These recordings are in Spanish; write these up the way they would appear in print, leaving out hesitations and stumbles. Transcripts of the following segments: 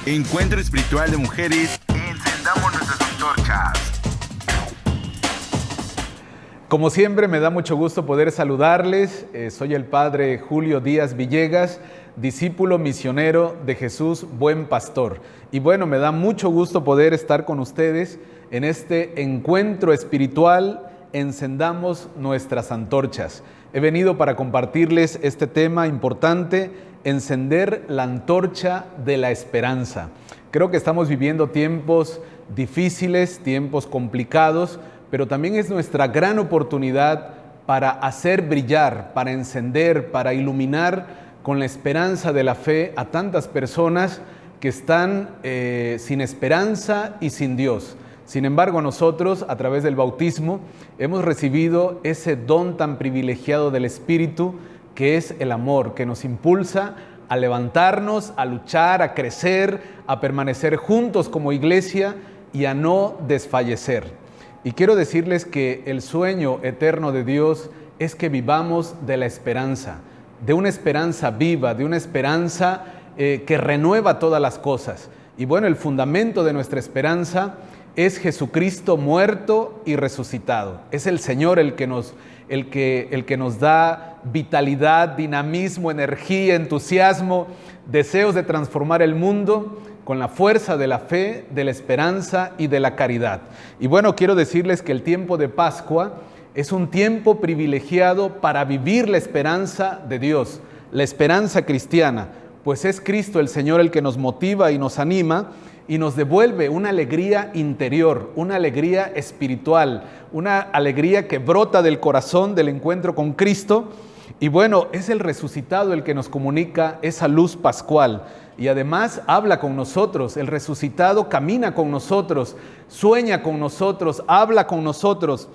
Encuentro espiritual de mujeres. Encendamos nuestras antorchas. Como siempre, me da mucho gusto poder saludarles. Soy el padre Julio Díaz Villegas, discípulo misionero de Jesús, buen pastor. Y bueno, me da mucho gusto poder estar con ustedes en este encuentro espiritual. Encendamos nuestras antorchas. He venido para compartirles este tema importante: encender la antorcha de la esperanza. Creo que estamos viviendo tiempos difíciles, tiempos complicados, pero también es nuestra gran oportunidad para hacer brillar, para encender, para iluminar con la esperanza de la fe a tantas personas que están sin esperanza y sin Dios. Sin embargo, nosotros, a través del bautismo, hemos recibido ese don tan privilegiado del Espíritu, que es el amor, que nos impulsa a levantarnos, a luchar, a crecer, a permanecer juntos como iglesia y a no desfallecer. Y quiero decirles que el sueño eterno de Dios es que vivamos de la esperanza, de una esperanza viva, de una esperanza que renueva todas las cosas. Y bueno, el fundamento de nuestra esperanza es Jesucristo muerto y resucitado. Es el Señor el que nos da vitalidad, dinamismo, energía, entusiasmo, deseos de transformar el mundo con la fuerza de la fe, de la esperanza y de la caridad. Y bueno, quiero decirles que el tiempo de Pascua es un tiempo privilegiado para vivir la esperanza de Dios, la esperanza cristiana, pues es Cristo el Señor el que nos motiva y nos anima y nos devuelve una alegría interior, una alegría espiritual, una alegría que brota del corazón del encuentro con Cristo. Y bueno, es el resucitado el que nos comunica esa luz pascual y además habla con nosotros. El resucitado camina con nosotros, sueña con nosotros, habla con nosotros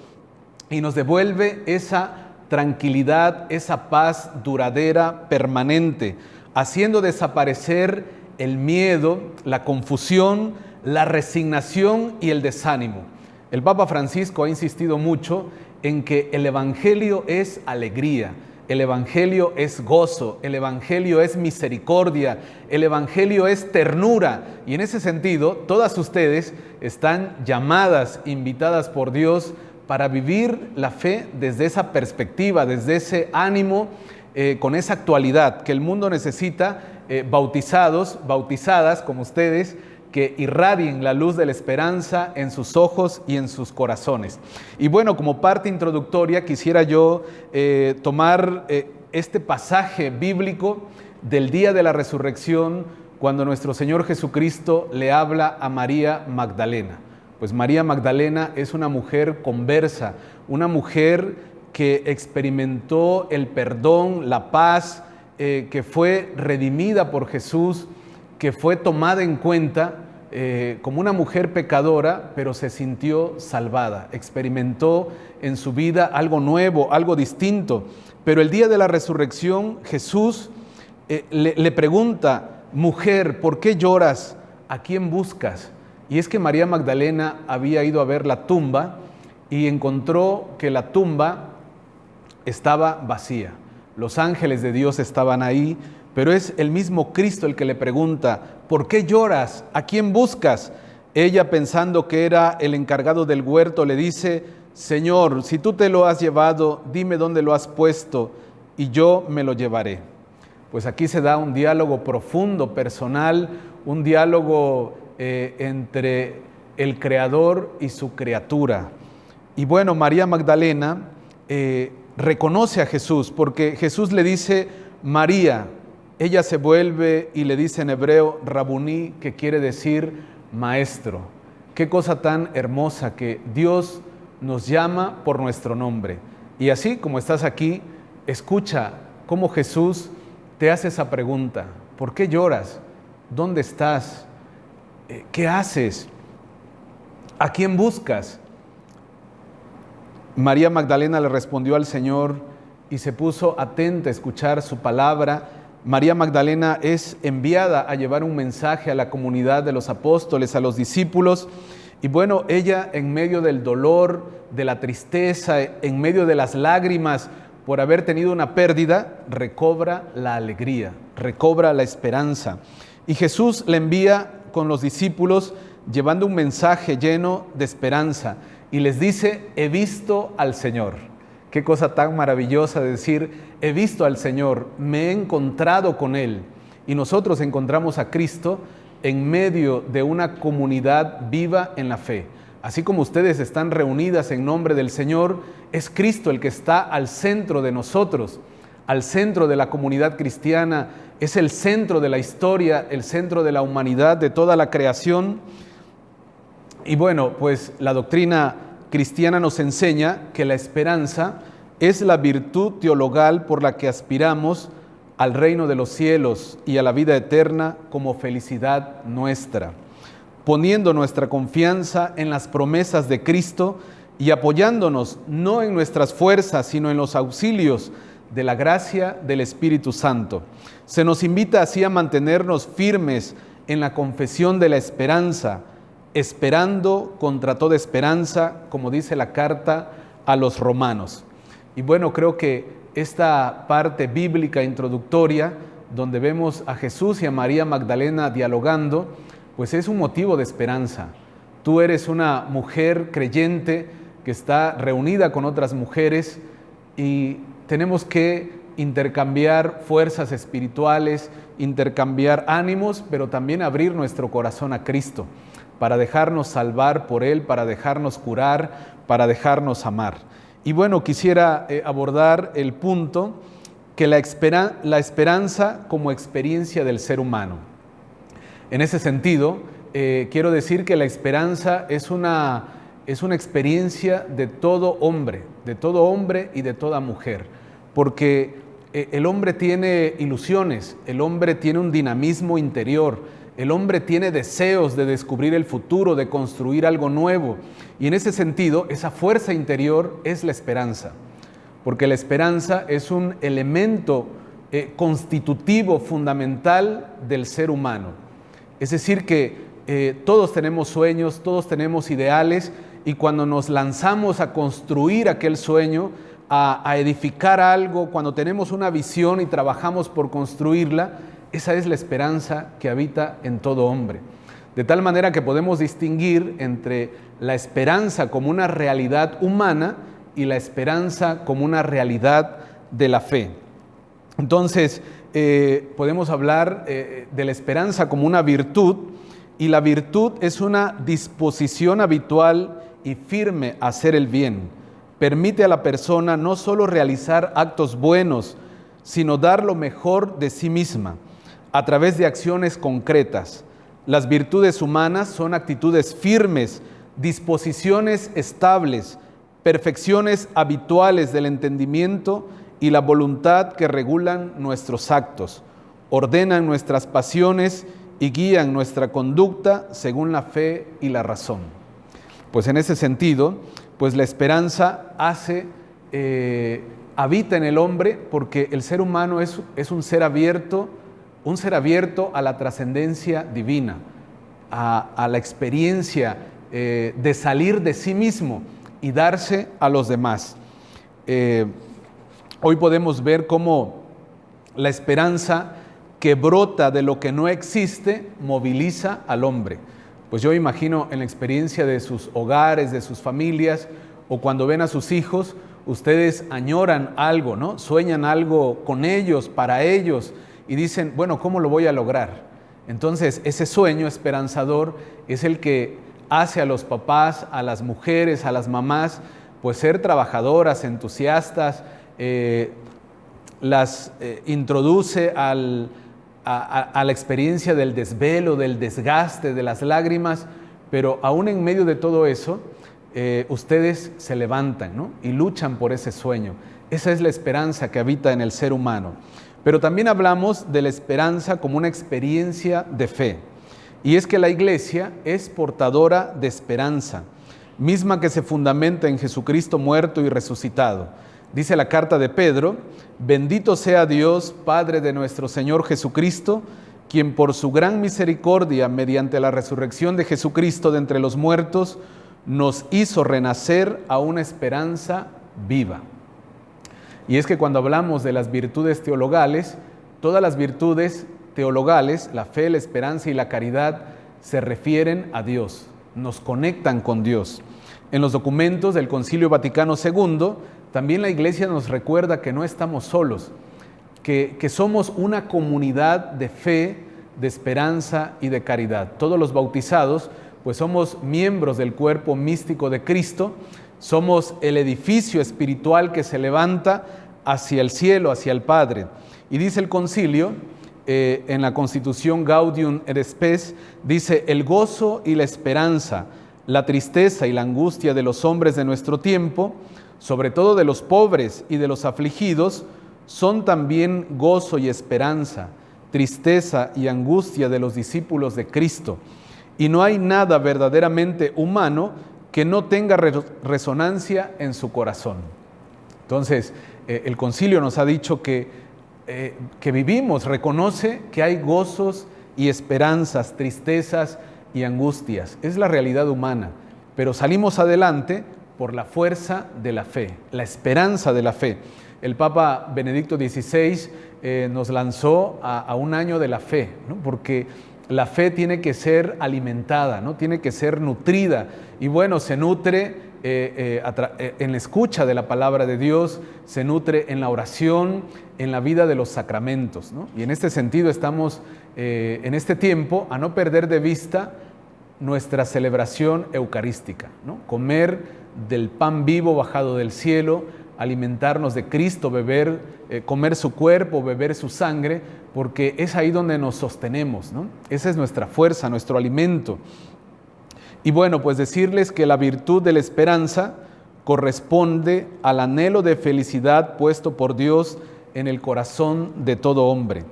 y nos devuelve esa tranquilidad, esa paz duradera, permanente, haciendo desaparecer el miedo, la confusión, la resignación y el desánimo. El Papa Francisco ha insistido mucho en que el Evangelio es alegría, el Evangelio es gozo, el Evangelio es misericordia, el Evangelio es ternura. Y en ese sentido, todas ustedes están llamadas, invitadas por Dios para vivir la fe desde esa perspectiva, desde ese ánimo, con esa actualidad que el mundo necesita. Bautizados, bautizadas como ustedes, que irradien la luz de la esperanza en sus ojos y en sus corazones. Y bueno, como parte introductoria quisiera yo tomar este pasaje bíblico del día de la resurrección, cuando nuestro Señor Jesucristo le habla a María Magdalena. Pues María Magdalena es una mujer conversa, una mujer que experimentó el perdón, la paz, que fue redimida por Jesús, que fue tomada en cuenta como una mujer pecadora, pero se sintió salvada, experimentó en su vida algo nuevo, algo distinto. Pero el día de la resurrección, Jesús le pregunta: mujer, ¿por qué lloras? ¿A quién buscas? Y es que María Magdalena había ido a ver la tumba y encontró que la tumba estaba vacía. Los ángeles de Dios estaban ahí, pero es el mismo Cristo el que le pregunta: ¿por qué lloras? ¿A quién buscas? Ella, pensando que era el encargado del huerto, le dice: Señor, si tú te lo has llevado, dime dónde lo has puesto y yo me lo llevaré. Pues aquí se da un diálogo profundo, personal, un diálogo entre el Creador y su criatura. Y bueno, María Magdalena reconoce a Jesús, porque Jesús le dice María. Ella se vuelve y le dice en hebreo Rabuní, que quiere decir maestro. Qué cosa tan hermosa que Dios nos llama por nuestro nombre. Y así como estás aquí, escucha cómo Jesús te hace esa pregunta: ¿por qué lloras? ¿Dónde estás? ¿Qué haces? ¿A quién buscas? María Magdalena le respondió al Señor y se puso atenta a escuchar su palabra. María Magdalena es enviada a llevar un mensaje a la comunidad de los apóstoles, a los discípulos. Y bueno, ella, en medio del dolor, de la tristeza, en medio de las lágrimas por haber tenido una pérdida, recobra la alegría, recobra la esperanza. Y Jesús le envía con los discípulos llevando un mensaje lleno de esperanza y les dice: he visto al Señor. Qué cosa tan maravillosa de decir: he visto al Señor, me he encontrado con Él. Y nosotros encontramos a Cristo en medio de una comunidad viva en la fe. Así como ustedes están reunidas en nombre del Señor, es Cristo el que está al centro de nosotros, al centro de la comunidad cristiana, es el centro de la historia, el centro de la humanidad, de toda la creación. Y bueno, pues la doctrina cristiana nos enseña que la esperanza es la virtud teologal por la que aspiramos al reino de los cielos y a la vida eterna como felicidad nuestra, poniendo nuestra confianza en las promesas de Cristo y apoyándonos no en nuestras fuerzas, sino en los auxilios de la gracia del Espíritu Santo. Se nos invita así a mantenernos firmes en la confesión de la esperanza, esperando contra toda esperanza, como dice la carta a los romanos. Y bueno, creo que esta parte bíblica introductoria, donde vemos a Jesús y a María Magdalena dialogando, pues es un motivo de esperanza. Tú eres una mujer creyente que está reunida con otras mujeres y tenemos que intercambiar fuerzas espirituales, intercambiar ánimos, pero también abrir nuestro corazón a Cristo para dejarnos salvar por Él, para dejarnos curar, para dejarnos amar. Y bueno, quisiera abordar el punto que la esperanza como experiencia del ser humano. En ese sentido, quiero decir que la esperanza es una experiencia de todo hombre y de toda mujer, porque el hombre tiene ilusiones, el hombre tiene un dinamismo interior, el hombre tiene deseos de descubrir el futuro, de construir algo nuevo, y en ese sentido, esa fuerza interior es la esperanza, porque la esperanza es un elemento constitutivo, fundamental del ser humano. Es decir que todos tenemos sueños, todos tenemos ideales, y cuando nos lanzamos a construir aquel sueño, a edificar algo, cuando tenemos una visión y trabajamos por construirla, esa es la esperanza que habita en todo hombre. De tal manera que podemos distinguir entre la esperanza como una realidad humana y la esperanza como una realidad de la fe. Entonces, podemos hablar de la esperanza como una virtud, y la virtud es una disposición habitual y firme a hacer el bien. Permite a la persona no solo realizar actos buenos, sino dar lo mejor de sí misma a través de acciones concretas. Las virtudes humanas son actitudes firmes, disposiciones estables, perfecciones habituales del entendimiento y la voluntad que regulan nuestros actos, ordenan nuestras pasiones y guían nuestra conducta según la fe y la razón. Pues en ese sentido, pues la esperanza habita en el hombre, porque el ser humano es un ser abierto a la trascendencia divina, a la experiencia de salir de sí mismo y darse a los demás. Hoy podemos ver cómo la esperanza que brota de lo que no existe moviliza al hombre. Pues yo imagino en la experiencia de sus hogares, de sus familias, o cuando ven a sus hijos, ustedes añoran algo, ¿no? Sueñan algo con ellos, para ellos, y dicen, bueno, ¿cómo lo voy a lograr? Entonces, ese sueño esperanzador es el que hace a los papás, a las mujeres, a las mamás, pues ser trabajadoras, entusiastas, las introduce a la experiencia del desvelo, del desgaste, de las lágrimas, pero aún en medio de todo eso, ustedes se levantan, ¿no? Y luchan por ese sueño. Esa es la esperanza que habita en el ser humano. Pero también hablamos de la esperanza como una experiencia de fe. Y es que la iglesia es portadora de esperanza, misma que se fundamenta en Jesucristo muerto y resucitado. Dice la carta de Pedro: bendito sea Dios, Padre de nuestro Señor Jesucristo, quien por su gran misericordia, mediante la resurrección de Jesucristo de entre los muertos, nos hizo renacer a una esperanza viva. Y es que cuando hablamos de las virtudes teologales, todas las virtudes teologales, la fe, la esperanza y la caridad, se refieren a Dios, nos conectan con Dios. En los documentos del Concilio Vaticano II, también la Iglesia nos recuerda que no estamos solos, que somos una comunidad de fe, de esperanza y de caridad. Todos los bautizados, pues somos miembros del cuerpo místico de Cristo, somos el edificio espiritual que se levanta hacia el cielo, hacia el Padre. Y dice el concilio, en la Constitución Gaudium et Spes, dice: el gozo y la esperanza, la tristeza y la angustia de los hombres de nuestro tiempo, sobre todo de los pobres y de los afligidos, son también gozo y esperanza, tristeza y angustia de los discípulos de Cristo. Y no hay nada verdaderamente humano que no tenga resonancia en su corazón. Entonces, el concilio nos ha dicho que vivimos, reconoce que hay gozos y esperanzas, tristezas y angustias. Es la realidad humana, pero salimos adelante por la fuerza de la fe, la esperanza de la fe. El Papa Benedicto XVI nos lanzó a un año de la fe, ¿no? Porque la fe tiene que ser alimentada, ¿no? Tiene que ser nutrida. Y bueno, se nutre en la escucha de la palabra de Dios, se nutre en la oración, en la vida de los sacramentos, ¿no? Y en este sentido estamos en este tiempo a no perder de vista nuestra celebración eucarística, ¿no? Comer del pan vivo bajado del cielo, alimentarnos de Cristo, comer su cuerpo, beber su sangre, porque es ahí donde nos sostenemos, ¿no? Esa es nuestra fuerza, nuestro alimento. Y bueno, pues decirles que la virtud de la esperanza corresponde al anhelo de felicidad puesto por Dios en el corazón de todo hombre.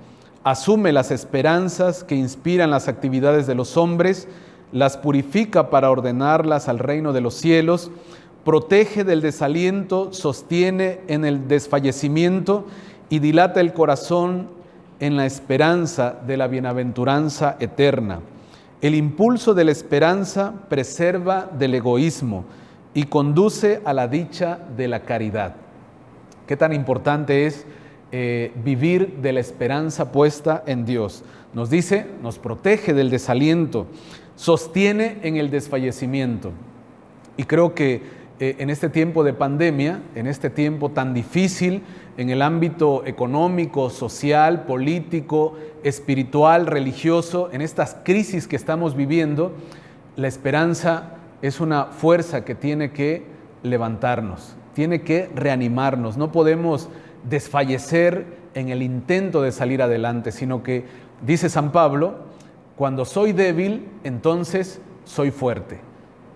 Asume las esperanzas que inspiran las actividades de los hombres, las purifica para ordenarlas al reino de los cielos, protege del desaliento, sostiene en el desfallecimiento y dilata el corazón en la esperanza de la bienaventuranza eterna. El impulso de la esperanza preserva del egoísmo y conduce a la dicha de la caridad. Qué tan importante es vivir de la esperanza puesta en Dios. Nos dice, nos protege del desaliento, sostiene en el desfallecimiento. Y creo que en este tiempo de pandemia, en este tiempo tan difícil, en el ámbito económico, social, político, espiritual, religioso, en estas crisis que estamos viviendo, la esperanza es una fuerza que tiene que levantarnos, tiene que reanimarnos. No podemos desfallecer en el intento de salir adelante, sino que, dice San Pablo, cuando soy débil, entonces soy fuerte,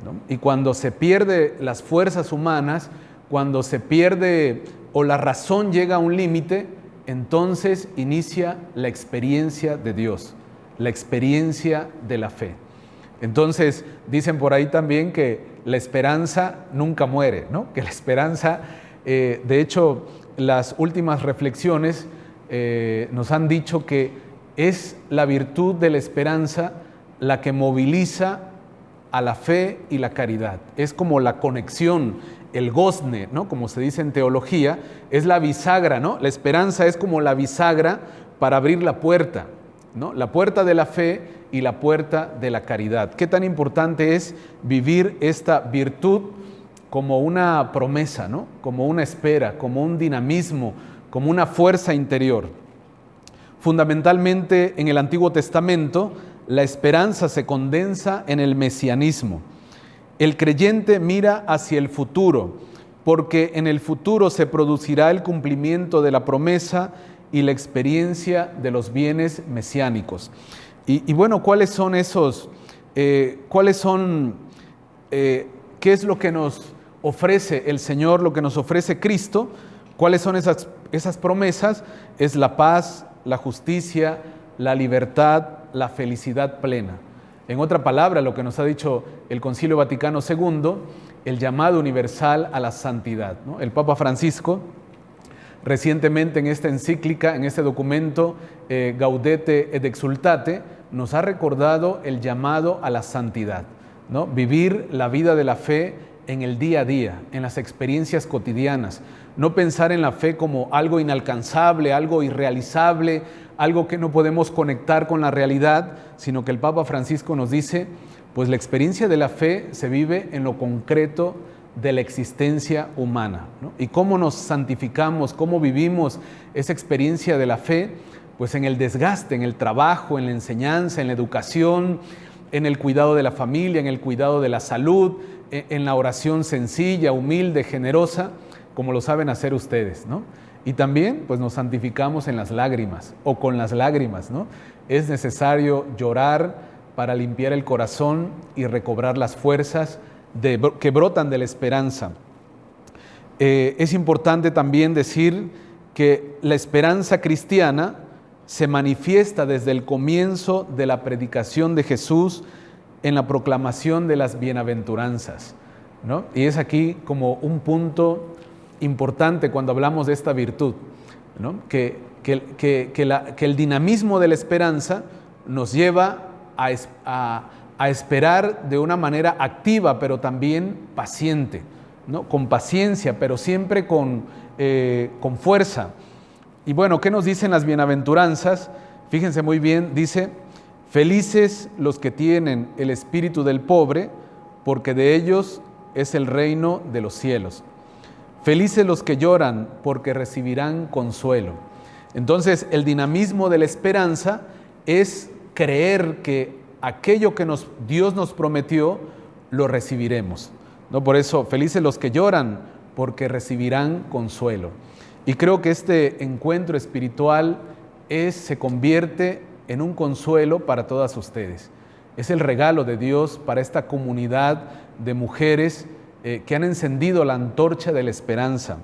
¿no? Y cuando se pierde las fuerzas humanas, cuando se pierde o la razón llega a un límite, entonces inicia la experiencia de Dios, la experiencia de la fe. Entonces dicen por ahí también que la esperanza nunca muere, ¿no? Que la esperanza, de hecho, las últimas reflexiones nos han dicho que es la virtud de la esperanza la que moviliza a la fe y la caridad. Es como la conexión, el gozne, ¿no? Como se dice en teología, es la bisagra, ¿no? La esperanza es como la bisagra para abrir la puerta, ¿no? La puerta de la fe y la puerta de la caridad. Qué tan importante es vivir esta virtud como una promesa, ¿no? Como una espera, como un dinamismo, como una fuerza interior. Fundamentalmente en el Antiguo Testamento, la esperanza se condensa en el mesianismo. El creyente mira hacia el futuro, porque en el futuro se producirá el cumplimiento de la promesa y la experiencia de los bienes mesiánicos. Y bueno, ¿cuáles son esos? ¿Qué es lo que nos ofrece el Señor, lo que nos ofrece Cristo? ¿Cuáles son esas promesas? Es la paz, la justicia, la libertad, la felicidad plena. En otra palabra, lo que nos ha dicho el Concilio Vaticano II, el llamado universal a la santidad, ¿no? El Papa Francisco, recientemente en esta encíclica, en este documento, Gaudete et Exsultate, nos ha recordado el llamado a la santidad, ¿no? Vivir la vida de la fe en el día a día, en las experiencias cotidianas. No pensar en la fe como algo inalcanzable, algo irrealizable, algo que no podemos conectar con la realidad, sino que el Papa Francisco nos dice, pues la experiencia de la fe se vive en lo concreto de la existencia humana, ¿no? Y cómo nos santificamos, cómo vivimos esa experiencia de la fe, pues en el desgaste, en el trabajo, en la enseñanza, en la educación, en el cuidado de la familia, en el cuidado de la salud, en la oración sencilla, humilde, generosa, como lo saben hacer ustedes, ¿no? Y también pues nos santificamos en las lágrimas o con las lágrimas, ¿no? Es necesario llorar para limpiar el corazón y recobrar las fuerzas que brotan de la esperanza. Es importante también decir que la esperanza cristiana se manifiesta desde el comienzo de la predicación de Jesús en la proclamación de las bienaventuranzas, ¿no? Y es aquí como un punto importante cuando hablamos de esta virtud, ¿no? Que el dinamismo de la esperanza nos lleva a esperar de una manera activa, pero también paciente, ¿no? Con paciencia, pero siempre con fuerza. Y bueno, ¿qué nos dicen las bienaventuranzas? Fíjense muy bien, dice, felices los que tienen el espíritu del pobre, porque de ellos es el reino de los cielos. Felices los que lloran, porque recibirán consuelo. Entonces, el dinamismo de la esperanza es creer que aquello que Dios nos prometió, lo recibiremos, ¿no? Por eso, felices los que lloran, porque recibirán consuelo. Y creo que este encuentro espiritual se convierte en un consuelo para todas ustedes. Es el regalo de Dios para esta comunidad de mujeres que han encendido la antorcha de la esperanza.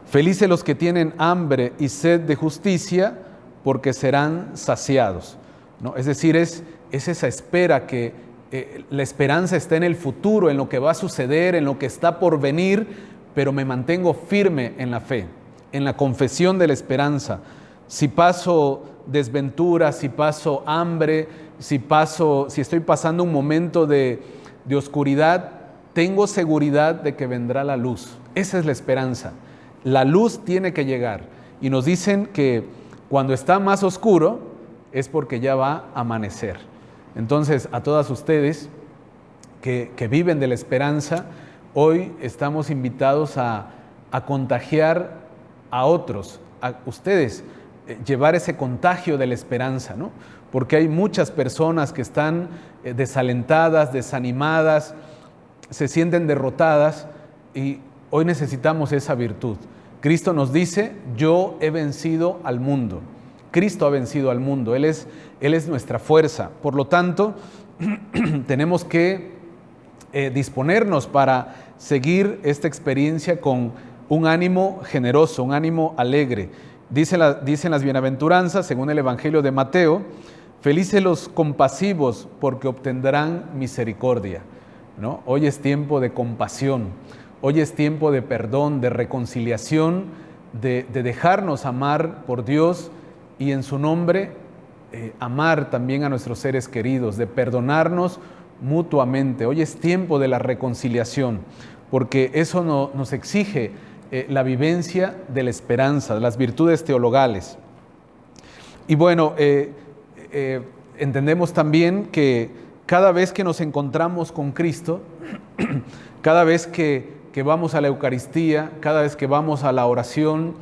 Felices los que tienen hambre y sed de justicia, porque serán saciados, ¿no? Es decir, es esa espera que la esperanza está en el futuro, en lo que va a suceder, en lo que está por venir, pero me mantengo firme en la fe, en la confesión de la esperanza. Si paso desventura, si paso hambre, si estoy pasando un momento de oscuridad, tengo seguridad de que vendrá la luz. Esa es la esperanza. La luz tiene que llegar. Y nos dicen que cuando está más oscuro es porque ya va a amanecer. Entonces, a todas ustedes que viven de la esperanza, hoy estamos invitados a contagiar a otros, a ustedes, llevar ese contagio de la esperanza, ¿no? Porque hay muchas personas que están desalentadas, desanimadas, se sienten derrotadas y hoy necesitamos esa virtud. Cristo nos dice, yo he vencido al mundo. Cristo ha vencido al mundo, Él es nuestra fuerza. Por lo tanto, tenemos que disponernos para seguir esta experiencia con un ánimo generoso, un ánimo alegre. Dicen las bienaventuranzas, según el Evangelio de Mateo, felices los compasivos, porque obtendrán misericordia, ¿no? Hoy es tiempo de compasión, hoy es tiempo de perdón, de reconciliación, de dejarnos amar por Dios y en su nombre amar también a nuestros seres queridos, de perdonarnos mutuamente. Hoy es tiempo de la reconciliación, porque eso nos exige la vivencia de la esperanza, de las virtudes teologales. Y bueno, entendemos también que cada vez que nos encontramos con Cristo, cada vez que vamos a la Eucaristía, cada vez que vamos a la oración,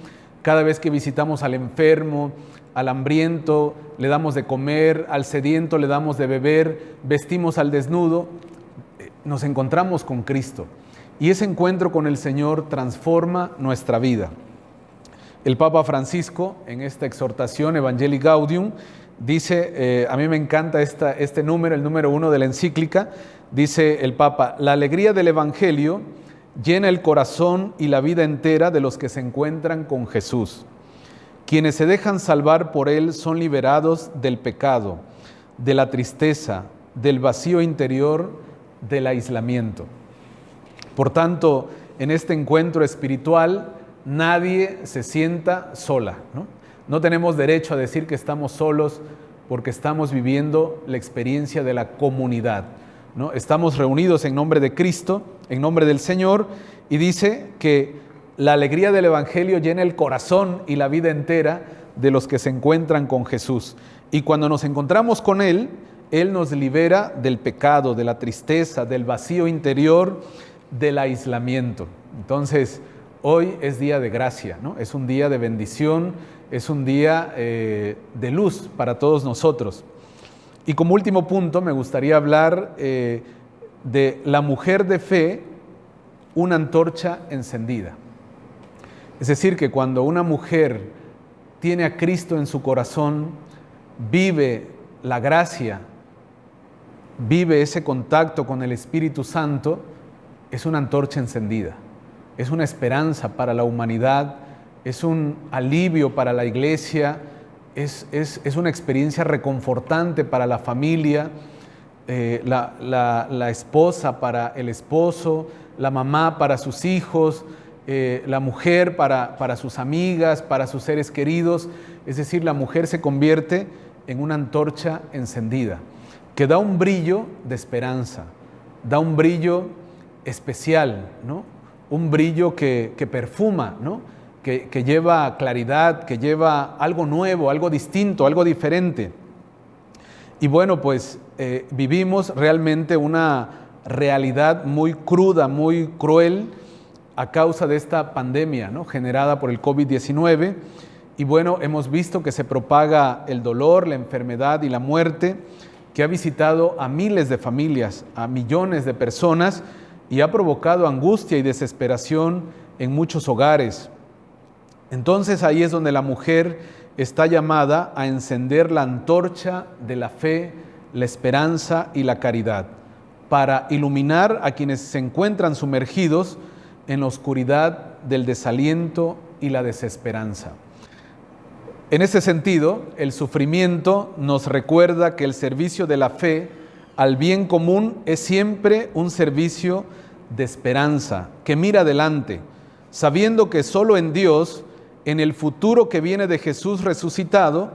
cada vez que visitamos al enfermo, al hambriento, le damos de comer, al sediento le damos de beber, vestimos al desnudo, nos encontramos con Cristo. Y ese encuentro con el Señor transforma nuestra vida. El Papa Francisco, en esta exhortación Evangelii Gaudium, dice, a mí me encanta este número, el número 1 de la encíclica, dice el Papa, la alegría del Evangelio llena el corazón y la vida entera de los que se encuentran con Jesús. Quienes se dejan salvar por Él son liberados del pecado, de la tristeza, del vacío interior, del aislamiento. Por tanto, en este encuentro espiritual, nadie se sienta sola, ¿no? No tenemos derecho a decir que estamos solos porque estamos viviendo la experiencia de la comunidad, ¿no? Estamos reunidos en nombre de Cristo, en nombre del Señor, y dice que la alegría del Evangelio llena el corazón y la vida entera de los que se encuentran con Jesús. Y cuando nos encontramos con Él, Él nos libera del pecado, de la tristeza, del vacío interior, del aislamiento. Entonces, hoy es día de gracia, ¿no? Es un día de bendición, es un día de luz para todos nosotros. Y como último punto, me gustaría hablar de la mujer de fe, una antorcha encendida. Es decir, que cuando una mujer tiene a Cristo en su corazón, vive la gracia, vive ese contacto con el Espíritu Santo, es una antorcha encendida, es una esperanza para la humanidad, es un alivio para la iglesia, es una experiencia reconfortante para la familia, la esposa para el esposo, la mamá para sus hijos, la mujer para sus amigas, para sus seres queridos. Es decir, la mujer se convierte en una antorcha encendida, que da un brillo de esperanza, da un brillo especial, ¿no? Un brillo que perfuma, ¿no? Que lleva claridad, que lleva algo nuevo, algo distinto, algo diferente. Y bueno, pues vivimos realmente una realidad muy cruda, muy cruel a causa de esta pandemia, ¿no? Generada por el COVID-19. Y bueno, hemos visto que se propaga el dolor, la enfermedad y la muerte, que ha visitado a miles de familias, a millones de personas, y ha provocado angustia y desesperación en muchos hogares. Entonces ahí es donde la mujer está llamada a encender la antorcha de la fe, la esperanza y la caridad, para iluminar a quienes se encuentran sumergidos en la oscuridad del desaliento y la desesperanza. En ese sentido, el sufrimiento nos recuerda que el servicio de la fe al bien común es siempre un servicio de esperanza, que mira adelante, sabiendo que solo en Dios, en el futuro que viene de Jesús resucitado,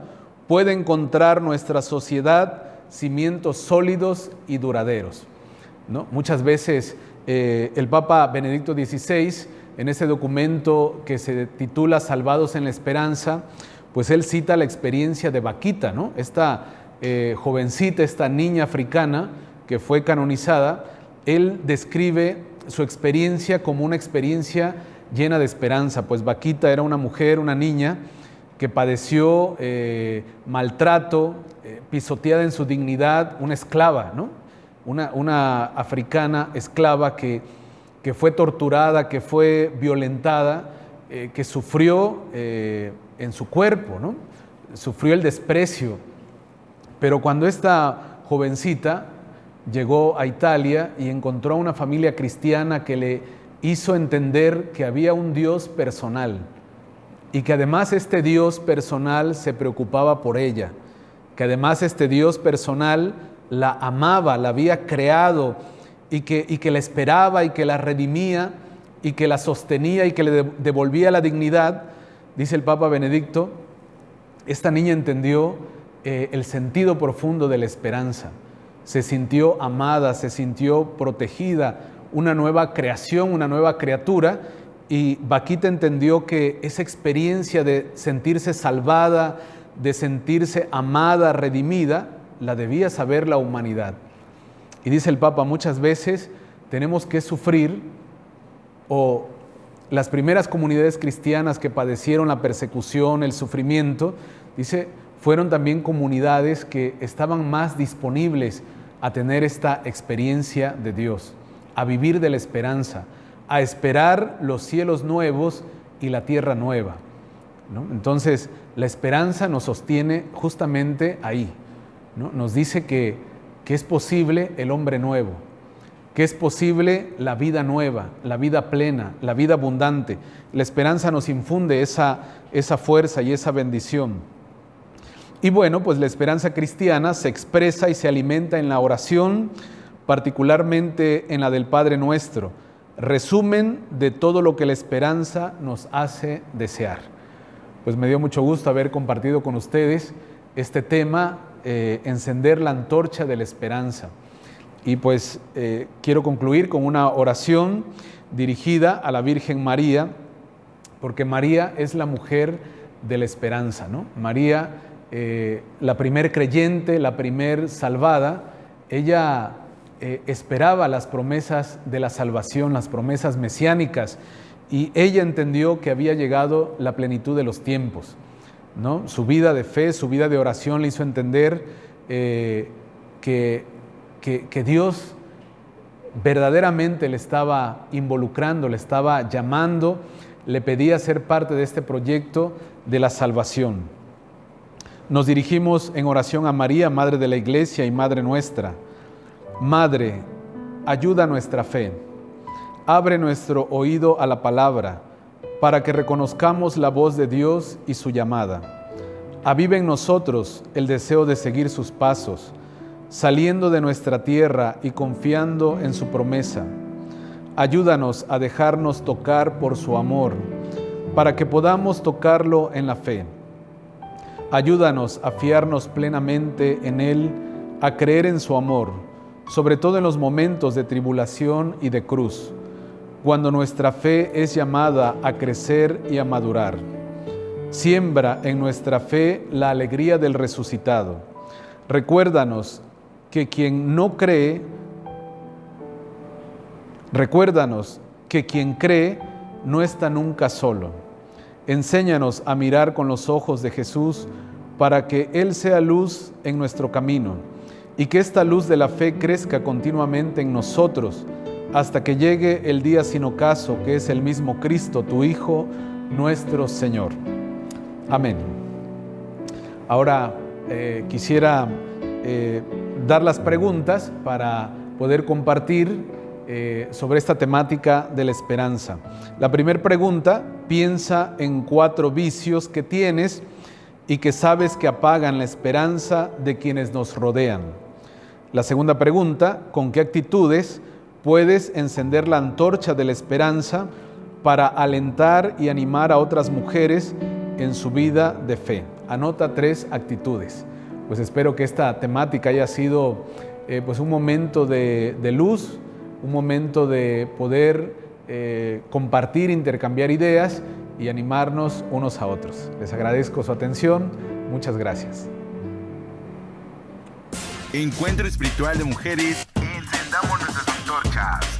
puede encontrar nuestra sociedad cimientos sólidos y duraderos, ¿no? Muchas veces el Papa Benedicto XVI, en ese documento que se titula Salvados en la Esperanza, pues él cita la experiencia de Vaquita, ¿no? Esta jovencita, esta niña africana que fue canonizada. Él describe su experiencia como una experiencia llena de esperanza, pues Vaquita era una mujer, una niña que padeció maltrato, pisoteada en su dignidad, una esclava, ¿no? Una africana esclava que fue torturada, que fue violentada, que sufrió en su cuerpo, ¿no? Sufrió el desprecio. Pero cuando esta jovencita llegó a Italia y encontró a una familia cristiana que le hizo entender que había un Dios personal y que además este Dios personal se preocupaba por ella, que además este Dios personal la amaba, la había creado y que la esperaba y que la redimía y que la sostenía y que le devolvía la dignidad. Dice el Papa Benedicto, esta niña entendió el sentido profundo de la esperanza, se sintió amada, se sintió protegida, una nueva creación, una nueva criatura, y Vaquita entendió que esa experiencia de sentirse salvada, de sentirse amada, redimida, la debía saber la humanidad. Y dice el Papa, muchas veces tenemos que sufrir, o las primeras comunidades cristianas que padecieron la persecución, el sufrimiento, dice, fueron también comunidades que estaban más disponibles a tener esta experiencia de Dios, a vivir de la esperanza, a esperar los cielos nuevos y la tierra nueva, ¿no? Entonces, la esperanza nos sostiene justamente ahí, ¿no? Nos dice que es posible el hombre nuevo, que es posible la vida nueva, la vida plena, la vida abundante. La esperanza nos infunde esa fuerza y esa bendición. Y bueno, pues la esperanza cristiana se expresa y se alimenta en la oración, particularmente en la del Padre Nuestro, resumen de todo lo que la esperanza nos hace desear. Pues me dio mucho gusto haber compartido con ustedes este tema, encender la antorcha de la esperanza. Y pues quiero concluir con una oración dirigida a la Virgen María, porque María es la mujer de la esperanza, ¿no? María, la primer creyente, la primer salvada, ella esperaba las promesas de la salvación, las promesas mesiánicas, y ella entendió que había llegado la plenitud de los tiempos, ¿no? Su vida de fe, su vida de oración le hizo entender que Dios verdaderamente le estaba involucrando, le estaba llamando, le pedía ser parte de este proyecto de la salvación. Nos dirigimos en oración a María, Madre de la Iglesia y Madre nuestra. Madre, ayuda nuestra fe. Abre nuestro oído a la palabra, para que reconozcamos la voz de Dios y su llamada. Aviva en nosotros el deseo de seguir sus pasos, saliendo de nuestra tierra y confiando en su promesa. Ayúdanos a dejarnos tocar por su amor, para que podamos tocarlo en la fe. Ayúdanos a fiarnos plenamente en Él, a creer en su amor, sobre todo en los momentos de tribulación y de cruz, cuando nuestra fe es llamada a crecer y a madurar. Siembra en nuestra fe la alegría del resucitado. Recuérdanos que quien cree no está nunca solo. Enséñanos a mirar con los ojos de Jesús para que Él sea luz en nuestro camino y que esta luz de la fe crezca continuamente en nosotros hasta que llegue el día sin ocaso, que es el mismo Cristo, tu Hijo, nuestro Señor. Amén. Ahora quisiera dar las preguntas para poder compartir sobre esta temática de la esperanza. La primera pregunta: piensa en 4 vicios que tienes y que sabes que apagan la esperanza de quienes nos rodean. La segunda pregunta: ¿con qué actitudes puedes encender la antorcha de la esperanza para alentar y animar a otras mujeres en su vida de fe? Anota 3 actitudes. Pues espero que esta temática haya sido pues un momento de luz, un momento de poder compartir, intercambiar ideas y animarnos unos a otros. Les agradezco su atención. Muchas gracias. Encuentro espiritual de mujeres, encendamos nuestras antorchas.